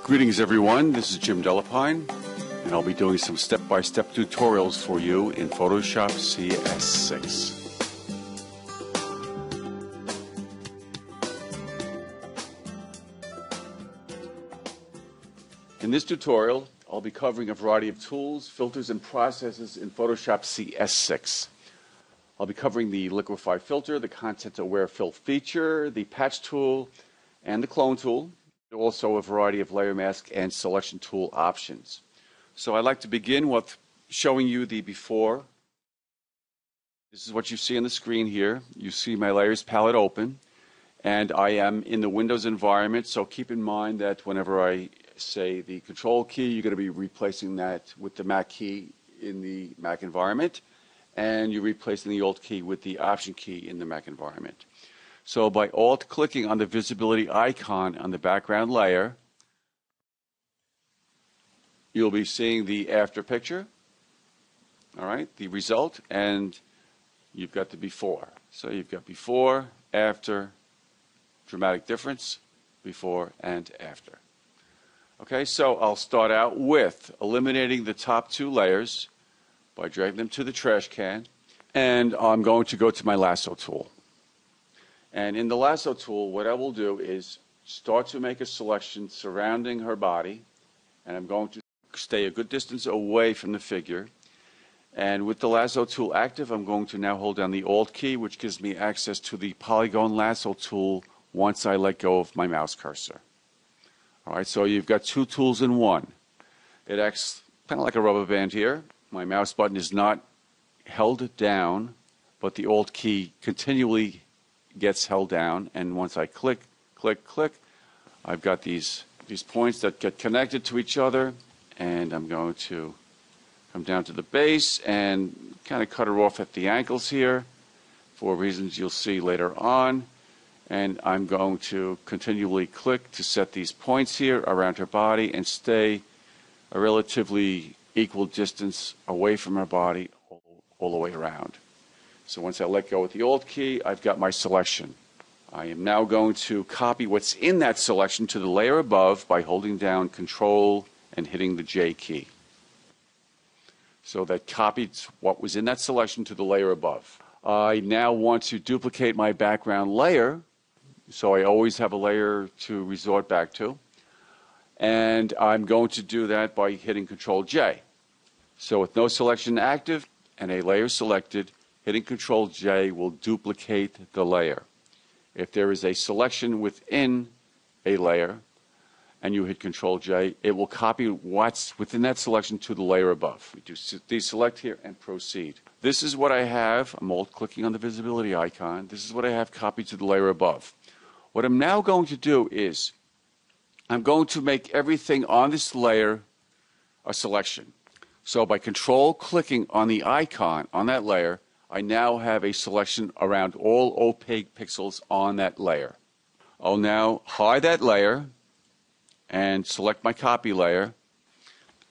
Greetings everyone, this is Jim Delapine, and I'll be doing some step-by-step tutorials for you in Photoshop CS6. In this tutorial, I'll be covering a variety of tools, filters, and processes in Photoshop CS6. I'll be covering the Liquify filter, the Content-Aware Fill feature, the Patch tool, and the Clone tool. Also a variety of layer mask and selection tool options. So I'd like to begin with showing you the before. This is what you see on the screen here. You see my layers palette open, and I am in the Windows environment, so keep in mind that whenever I say the Control key, you're going to be replacing that with the Mac key in the Mac environment, and you're replacing the Alt key with the Option key in the Mac environment. So by Alt-clicking on the visibility icon on the background layer, you'll be seeing the after picture, all right, the result, and you've got the before. So you've got before, after, dramatic difference, before and after. Okay, so I'll start out with eliminating the top two layers by dragging them to the trash can, and I'm going to go to my lasso tool. And in the lasso tool, what I will do is start to make a selection surrounding her body, and I'm going to stay a good distance away from the figure. And with the lasso tool active, I'm going to now hold down the Alt key, which gives me access to the polygon lasso tool once I let go of my mouse cursor. All right, so you've got two tools in one. It acts kind of like a rubber band here. My mouse button is not held down, but the Alt key continually gets held down, and once I click, click, click, I've got these points that get connected to each other, and I'm going to come down to the base and kind of cut her off at the ankles here for reasons you'll see later on, and I'm going to continually click to set these points here around her body and stay a relatively equal distance away from her body all the way around. So once I let go with the Alt key, I've got my selection. I am now going to copy what's in that selection to the layer above by holding down Control and hitting the J key. So that copied what was in that selection to the layer above. I now want to duplicate my background layer, so I always have a layer to resort back to. And I'm going to do that by hitting Control J. So with no selection active and a layer selected, hitting Control J will duplicate the layer. If there is a selection within a layer and you hit Control J, it will copy what's within that selection to the layer above. We do deselect here and proceed. This is what I have. I'm alt-clicking on the visibility icon. This is what I have copied to the layer above. What I'm now going to do is I'm going to make everything on this layer a selection. So by Control-clicking on the icon on that layer, I now have a selection around all opaque pixels on that layer. I'll now hide that layer and select my copy layer.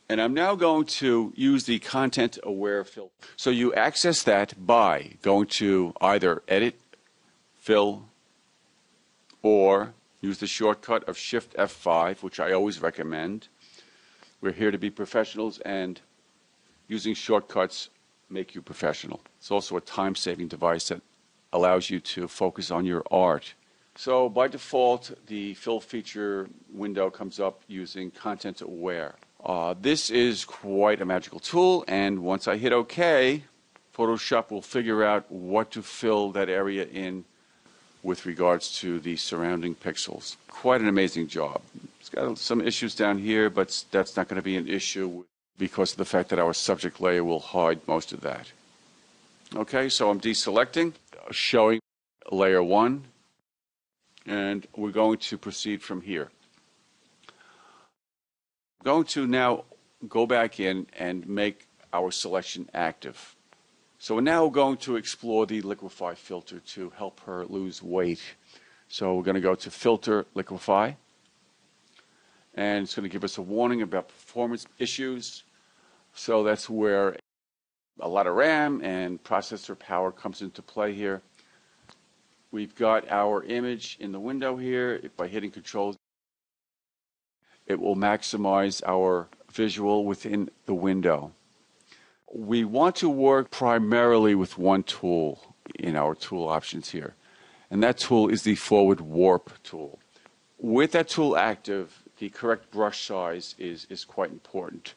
And I'm now going to use the Content-Aware Fill. So you access that by going to either Edit, Fill, or use the shortcut of Shift F5, which I always recommend. We're here to be professionals, and using shortcuts make you professional. It's also a time-saving device that allows you to focus on your art. So by default, the fill feature window comes up using Content Aware. This is quite a magical tool, and once I hit OK, Photoshop will figure out what to fill that area in with regards to the surrounding pixels. Quite an amazing job. It's got some issues down here, but that's not going to be an issue because of the fact that our subject layer will hide most of that. Okay, so I'm deselecting, showing layer 1, and we're going to proceed from here. I'm going to now go back in and make our selection active. So we're now going to explore the Liquify filter to help her lose weight. So we're going to go to Filter, Liquify, and it's going to give us a warning about performance issues. So that's where a lot of RAM and processor power comes into play here. We've got our image in the window here by hitting Control It will maximize our visual within the window. We want to work primarily with one tool in our tool options here, and that tool is the forward warp tool. With that tool active, the correct brush size is quite important.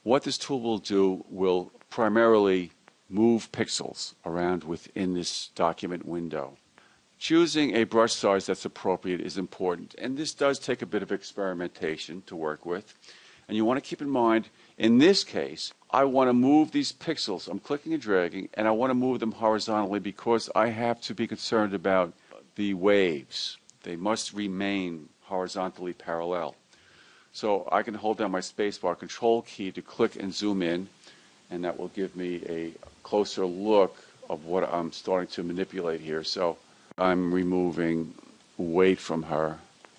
What this tool will do will primarily move pixels around within this document window. Choosing a brush size that's appropriate is important, and this does take a bit of experimentation to work with. And you want to keep in mind, in this case, I want to move these pixels. I'm clicking and dragging, and I want to move them horizontally because I have to be concerned about the waves. They must remain horizontally parallel. So I can hold down my spacebar control key to click and zoom in, and that will give me a closer look of what I'm starting to manipulate here. So I'm removing weight from her.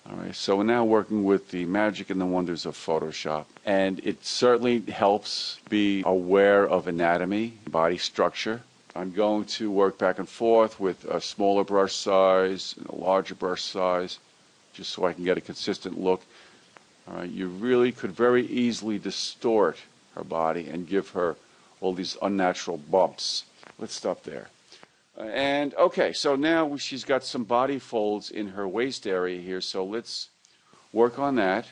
All right, so we're now working with the magic and the wonders of Photoshop. And it certainly helps be aware of anatomy, body structure. I'm going to work back and forth with a smaller brush size and a larger brush size, just so I can get a consistent look. All right, you really could very easily distort her body and give her all these unnatural bumps. Let's stop there. And okay, so now she's got some body folds in her waist area here, so let's work on that.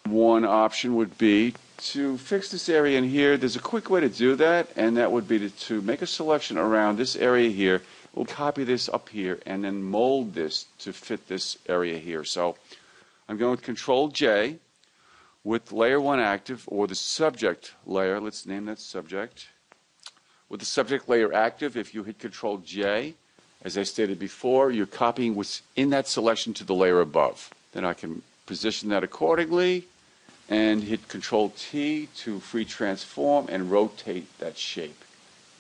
One option would be to fix this area in here. There's a quick way to do that, and that would be to make a selection around this area here. We'll copy this up here and then mold this to fit this area here. So I'm going with Control J with Layer 1 active, or the subject layer. Let's name that subject. With the subject layer active, if you hit Control J, as I stated before, you're copying what's in that selection to the layer above. Then I can position that accordingly and hit Control T to free transform and rotate that shape.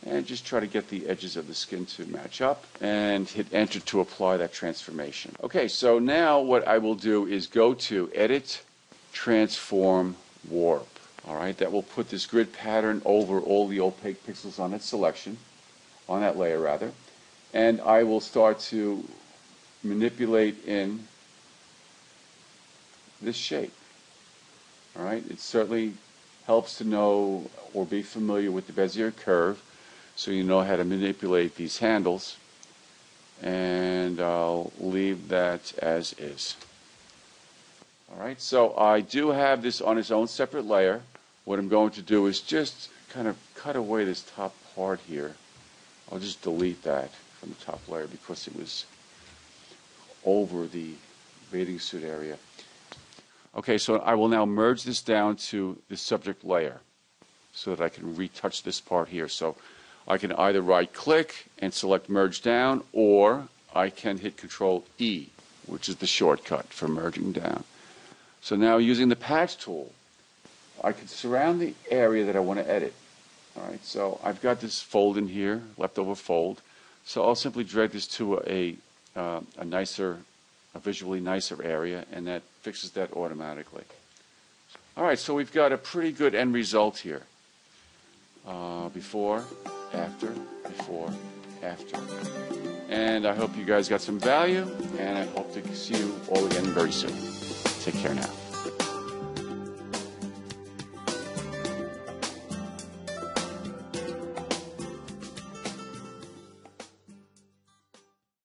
And just try to get the edges of the skin to match up and hit Enter to apply that transformation. Okay, so now what I will do is go to Edit, Transform, Warp. All right, that will put this grid pattern over all the opaque pixels on that selection, on that layer rather, and I will start to manipulate in this shape. All right, it certainly helps to know or be familiar with the Bezier curve, so you know how to manipulate these handles, and I'll leave that as is. All right, so I do have this on its own separate layer. What I'm going to do is just kind of cut away this top part here. I'll just delete that from the top layer because it was over the bathing suit area. Okay, so I will now merge this down to the subject layer so that I can retouch this part here. So I can either right-click and select Merge Down, or I can hit Control E, which is the shortcut for merging down. So now using the patch tool, I can surround the area that I want to edit. All right, so I've got this fold in here, leftover fold. So I'll simply drag this to a visually nicer area, and that fixes that automatically. All right, so we've got a pretty good end result here. Before, after, before, after. And I hope you guys got some value, and I hope to see you all again very soon. Take care now.